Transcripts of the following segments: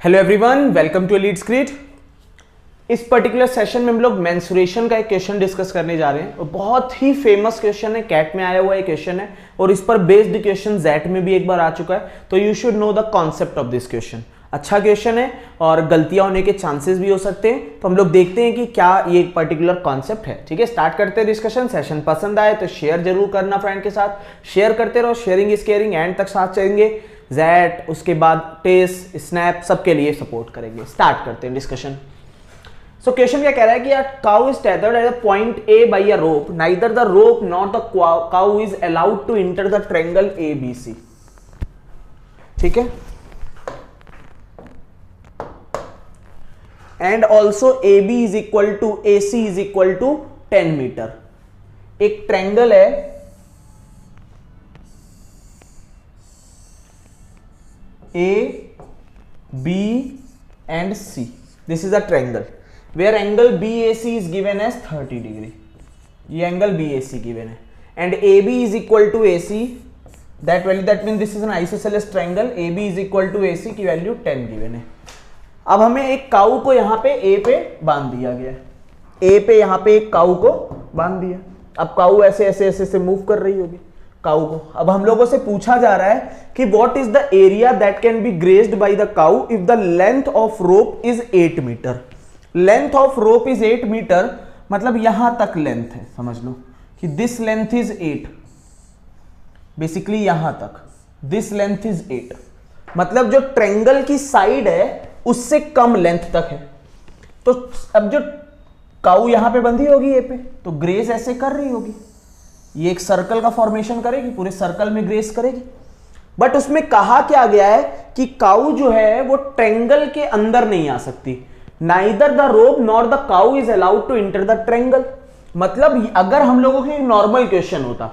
Hello everyone, welcome to Elite Screed. इस particular session में हम लोग मेंसुरेशन का एक क्वेश्चन डिस्कस करने जा रहे हैं और बहुत ही फेमस क्वेश्चन है, कैट में आया हुआ एक क्वेश्चन है और इस पर बेस्ड क्वेश्चन जेट में भी एक बार आ चुका है, तो you should know the concept of this question. अच्छा क्वेश्चन है और गलतियां होने के चांसेस भी हो सकते हैं, तो हम लोग देखते हैं कि क्या ये एक पर्टिकुलर कॉन्सेप्ट है। ठीक है, स्टार्ट करते हैं डिस्कशन। सेशन पसंद आए तो शेयर जरूर करना फ्रेंड के साथ, शेयर करते रहो, शेयरिंग इज केयरिंग, एंड तक साथ चलेंगे। जेट, उसके बाद टेस, स्नैप, सबके लिए सपोर्ट करेंगे। स्टार्ट करते हैं डिस्कशन। सो क्वेश्चन क्या कह रहा है कि यार cow is tethered at the point A by a rope, neither the rope not the cow is allowed to enter the triangle A B C. ठीक है, and also A B is equal to A C is equal to 10 metre. एक triangle है A, B and C. This is a triangle where angle BAC is given as 30 degree. ये angle BAC given है and AB is equal to AC. That value, that means this is an isosceles triangle. AB is equal to AC की value 10 given है। अब हमें एक काऊ को यहाँ पे A पे बांध दिया गया है। A पे यहाँ पे एक काऊ को बांध दिया। अब काऊ ऐसे ऐसे ऐसे से मूव कर रही होगी काऊ को। अब हम लोगों से पूछा जा रहा है कि what is the area that can be grazed by the cow if the length of rope is 8 metre. Length of rope is 8 metre, मतलब यहां तक लेंथ है, समझ लो कि दिस लेंथ इज 8, बेसिकली यहां तक दिस लेंथ इज 8, मतलब जो ट्रायंगल की साइड है उससे कम लेंथ तक है। तो अब जो काऊ यहां पे बंधी होगी ए पे, तो ग्रेज ऐसे कर रही होगी, ये एक सर्कल का फॉर्मेशन करेगी, पूरे सर्कल में ग्रेस करेगी। बट उसमें कहा क्या गया है कि काऊ जो है वो ट्रायंगल के अंदर नहीं आ सकती। Neither the rope nor the cow is allowed to enter the triangle. मतलब अगर हम लोगों के नॉर्मल क्वेश्चन होता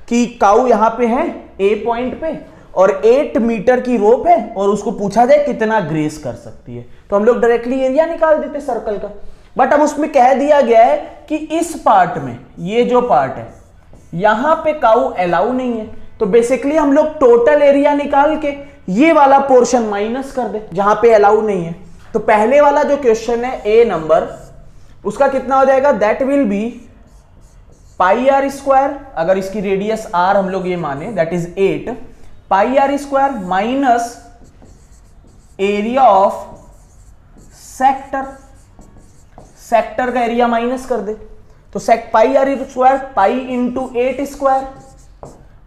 कि काऊ यहां पे है ए पॉइंट पे और 8 मीटर की रोप है और उसको पूछा जाए कितना ग्रेस कर सकती है, तो हम लोग डायरेक्टली एरिया निकाल देते सर्कल का। बट अब उसमें कह दिया गया है कि इस पार्ट में, ये जो पार्ट है यहां पे काऊ अलाउ नहीं है, तो बेसिकली हम लोग टोटल एरिया निकाल के ये वाला पोर्शन माइनस कर दे जहां पे अलाउ नहीं है। तो पहले वाला जो क्वेश्चन है ए नंबर, उसका कितना हो जाएगा, that will be pi r square, अगर इसकी रेडियस आर हम लोग ये माने that is 8 pi r square minus area of sector. Sector का एरिया माइनस कर दे तो सेक pi r square pi into 8 square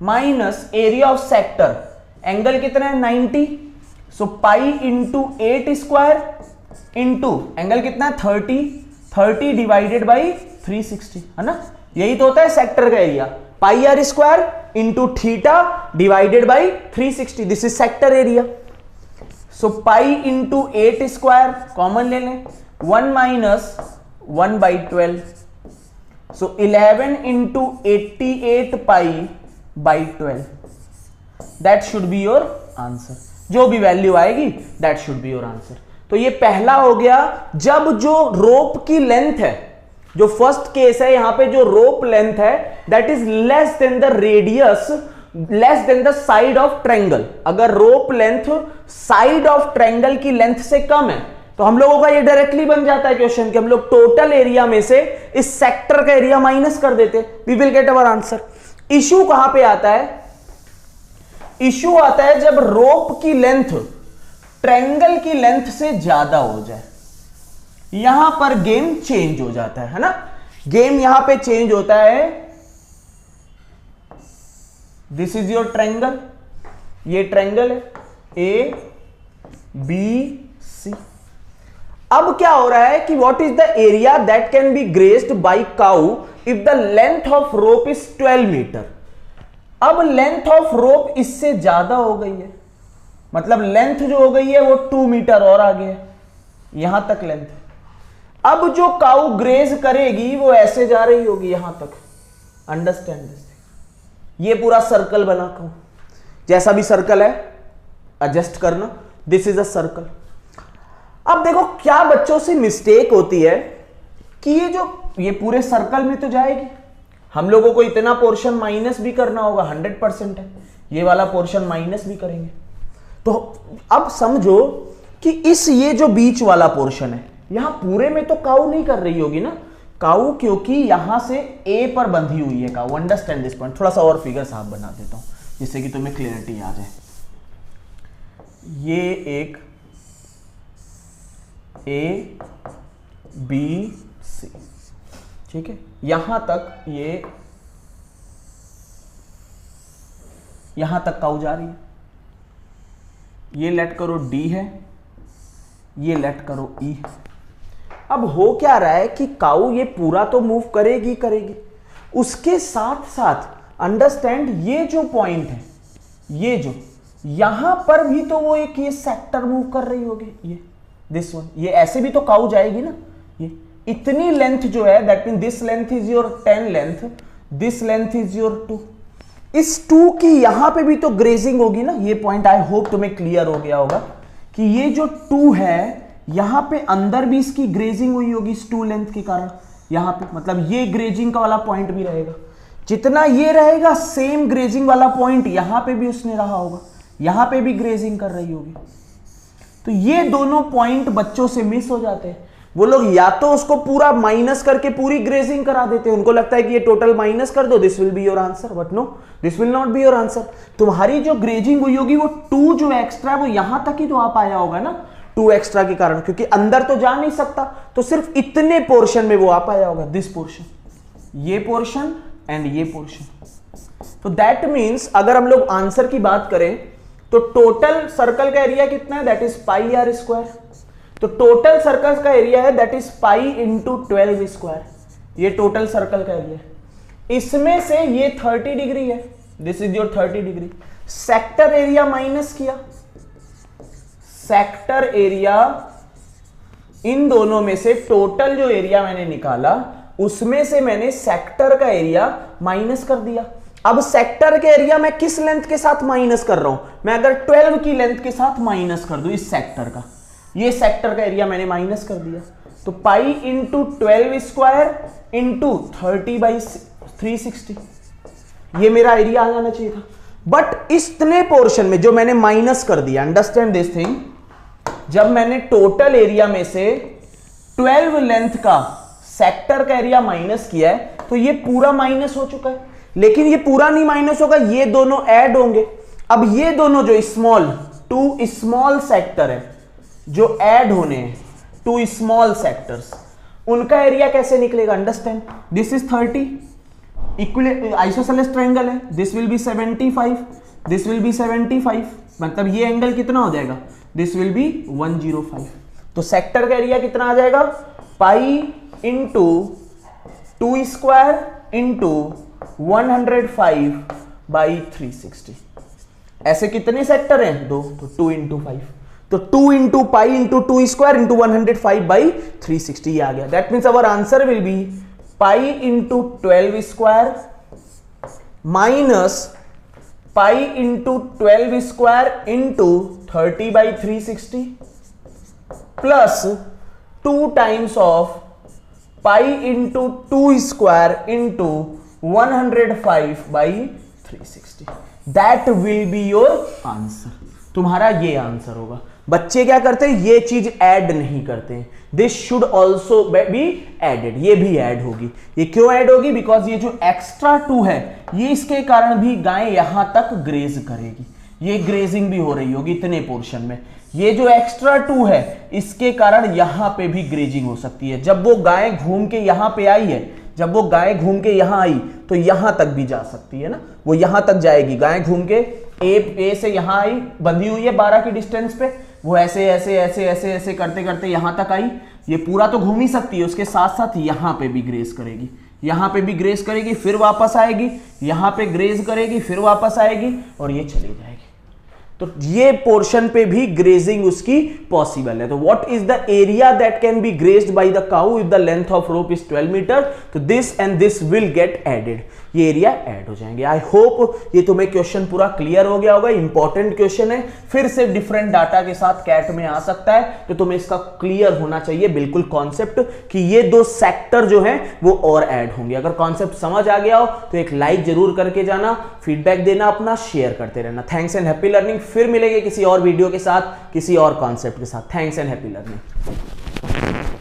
minus area of sector, angle कितना है 90, so pi into 8 square into angle कितना है 30 डिवाइडेड बाई 360, है ना। यही तो होता है सेक्टर का area, pi r square into theta divided by 360, this is sector area. So pi into 8 square common ले लें, 1 minus 1 by 12, so 11 into 88 pi by 12, that should be your answer। जो भी वैल्यू आएगी that should be your answer। तो ये पहला हो गया, जब जो रोप की लेंथ है, जो फर्स्ट केस है यहां पे जो रोप लेंथ है that is less than the radius, less than the side of triangle। अगर रोप लेंथ साइड ऑफ ट्रायंगल की लेंथ से कम है तो हम लोगों का ये डायरेक्टली बन जाता है क्वेश्चन कि हम लोग टोटल एरिया में से इस सेक्टर का एरिया माइनस कर देते, we will get our answer. Issue कहां पे आता है, इशू आता है जब रोप की लेंथ ट्रायंगल की लेंथ से ज्यादा हो जाए, यहां पर गेम चेंज हो जाता है ना। गेम यहां पे चेंज होता है, दिस इज योर ट्रायंगल, ये ट्रायंगल है ए बी सी। अब क्या हो रहा है कि what is the area that can be grazed by cow if the length of rope is 12 metre. अब लेंथ ऑफ रोप इससे ज्यादा हो गई है, मतलब लेंथ जो हो गई है वो 2 मीटर और आगे है, यहां तक लेंथ है। अब जो काऊ ग्रेज करेगी वो ऐसे जा रही होगी यहां तक, अंडरस्टैंड दिस। ये पूरा सर्कल बना काऊ, जैसा भी सर्कल है एडजस्ट करना, दिस इज अ सर्कल। अब देखो क्या बच्चों से मिस्टेक होती है कि ये पूरे सर्कल में तो जाएगी, हम लोगों को इतना पोर्शन माइनस भी करना होगा, 100% है, ये वाला पोर्शन माइनस भी करेंगे। तो अब समझो कि इस ये जो बीच वाला पोर्शन है, यहां पूरे में तो काऊ नहीं कर रही होगी ना काऊ, क्योंकि यहां से ए पर बंधी हुई है काऊ। Understand this point. थोड़ा सा और फिगर साफ बना देता हूं जिससे कि तुम्हें क्लियरिटी आ जाए। ये एक ए बी सी, ठीक है, यहां तक यहां तक काऊ जा रही है। ये लेट करो डी है, ये लेट करो ई। अब हो क्या रहा है कि काऊ ये पूरा तो मूव करेगी, उसके साथ साथ अंडरस्टैंड ये जो पॉइंट है, ये जो यहां पर भी तो वो एक ये सेक्टर मूव कर रही होगी, ये दिस वन, ये ऐसे भी तो काऊ जाएगी ना। ये इतनी लेंथ जो है, that mean this length is your 10 length, this length is your 2। इस 2 की यहां पे भी तो ग्रेजिंग होगी ना। ये पॉइंट आई होप तुम्हें क्लियर हो गया होगा कि ये जो 2 है यहां पे अंदर भी इसकी ग्रेजिंग हुई होगी इस 2 लेंथ के कारण। यहां पे मतलब ये ग्रेजिंग का वाला पॉइंट भी रहेगा, जितना ये रहेगा सेम ग्रेजिंग वाला पॉइंट यहां पे भी उसने रहा होगा, यहां पे भी ग्रेजिंग कर रही होगी। तो ये दोनों पॉइंट बच्चों से मिस हो जाते हैं। वो लोग या तो उसको पूरा माइनस करके पूरी ग्रेजिंग करा देते हैं, उनको लगता है कि ये टोटल माइनस कर दो, this will be your answer, but no, this will not be your answer. तुम्हारी जो ग्रेजिंग हुई होगी वो 2 जो एक्स्ट्रा है वो यहां तक ही तो आ पाया होगा ना, 2 एक्स्ट्रा के कारण, क्योंकि अंदर तो जा नहीं सकता, तो सिर्फ इतने पोर्शन में वो आ पाया होगा, दिस पोर्शन, ये पोर्शन एंड ये पोर्शन। तो दैट मीन्स अगर हम लोग आंसर की बात करें तो टोटल सर्कल का एरिया कितना है, that is pi r square. तो टोटल सर्कल का एरिया है that is pi into 12 square, ये टोटल सर्कल का एरिया है। इसमें से ये 30 डिग्री है, this is your 30 degree. Sector area minus किया, सेक्टर एरिया इन दोनों में से टोटल जो एरिया मैंने निकाला उसमें से मैंने सेक्टर का एरिया माइनस कर दिया। अब सेक्टर के एरिया मैं किस लेंथ के साथ माइनस कर रहा हूं, मैं अगर 12 की लेंथ के साथ माइनस कर दूं इस सेक्टर का, ये सेक्टर का एरिया मैंने माइनस कर दिया, तो पाई इंटू 12 स्क्वायर इंटू 30/360, ये मेरा एरिया आ जाना चाहिए था। बट इतने पोर्शन में जो मैंने माइनस कर दिया, अंडरस्टैंड दिस थिंग, जब मैंने टोटल एरिया में से 12 लेंथ का सेक्टर का एरिया माइनस किया है तो ये पूरा माइनस हो चुका है। लेकिन ये पूरा नहीं माइनस होगा, ये दोनों ऐड होंगे। अब ये दोनों जो स्मॉल 2 स्मॉल सेक्टर है जो ऐड होने हैं, 2 स्मॉल सेक्टर्स, उनका एरिया कैसे निकलेगा, understand, this is 30, equal isosceles triangle है, this will be 75, this will be 75, मतलब ये एंगल कितना हो जाएगा, दिस विल बी 105। तो सेक्टर का एरिया कितना आ जाएगा, पाई इंटू 2 स्क्वायर इंटू 105/360। ऐसे कितने सेक्टर हैं, 2, तो 2 इंटू 5, तो 2 into pi into 2 square into 105/360 ये आ गया। That means our answer will be pi into 12 square minus pi into 12 square into 30/360 plus 2 times of pi into 2 square into 105/360। That will be your answer. तुम्हारा ये answer होगा। बच्चे क्या करते हैं, ये चीज ऐड नहीं करते हैं, this should also be added, ये भी ऐड होगी। ये क्यों ऐड होगी, बिकॉज ये जो एक्स्ट्रा 2 है ये इसके कारण भी गाय यहां तक ग्रेज करेगी, ये ग्रेजिंग भी हो रही होगी इतने पोर्शन में। ये जो एक्स्ट्रा 2 है इसके कारण यहां पे भी ग्रेजिंग हो सकती है। जब वो गाय घूम के यहां पे आई है, जब वो गाय घूम के यहां आई तो यहां तक भी जा सकती है ना, वो यहां तक जाएगी। गाय घूम के ए से यहां आई, बंधी हुई है 12 की डिस्टेंस पे, वो ऐसे ऐसे ऐसे ऐसे ऐसे करते करते यहां तक आई। ये पूरा तो घूम ही सकती है, उसके साथ साथ यहां पे भी ग्रेज करेगी, यहां पे भी ग्रेज करेगी, फिर वापस आएगी, यहां पे ग्रेज करेगी, फिर वापस आएगी और ये चली जाएगी। तो ये पोर्शन पे भी ग्रेजिंग उसकी पॉसिबल है। तो what is the area that can be grazed by the cow if the length of rope is 12 metre, तो this and this will get added. ये एरिया ऐड हो जाएंगे। आई होप ये तुम्हें क्वेश्चन पूरा क्लियर हो गया होगा। इंपॉर्टेंट क्वेश्चन है, फिर से डिफरेंट डाटा के साथ कैट में आ सकता है, तो तुम्हें इसका क्लियर होना चाहिए बिल्कुल कॉन्सेप्ट कि ये दो सेक्टर जो है वो और ऐड होंगे। अगर कॉन्सेप्ट समझ आ गया हो तो एक लाइक जरूर करके जाना, फीडबैक देना अपना, शेयर करते रहना। Thanks and happy learning. फिर मिलेंगे किसी और वीडियो के साथ, किसी और कॉन्सेप्ट के साथ। Thanks and happy learning.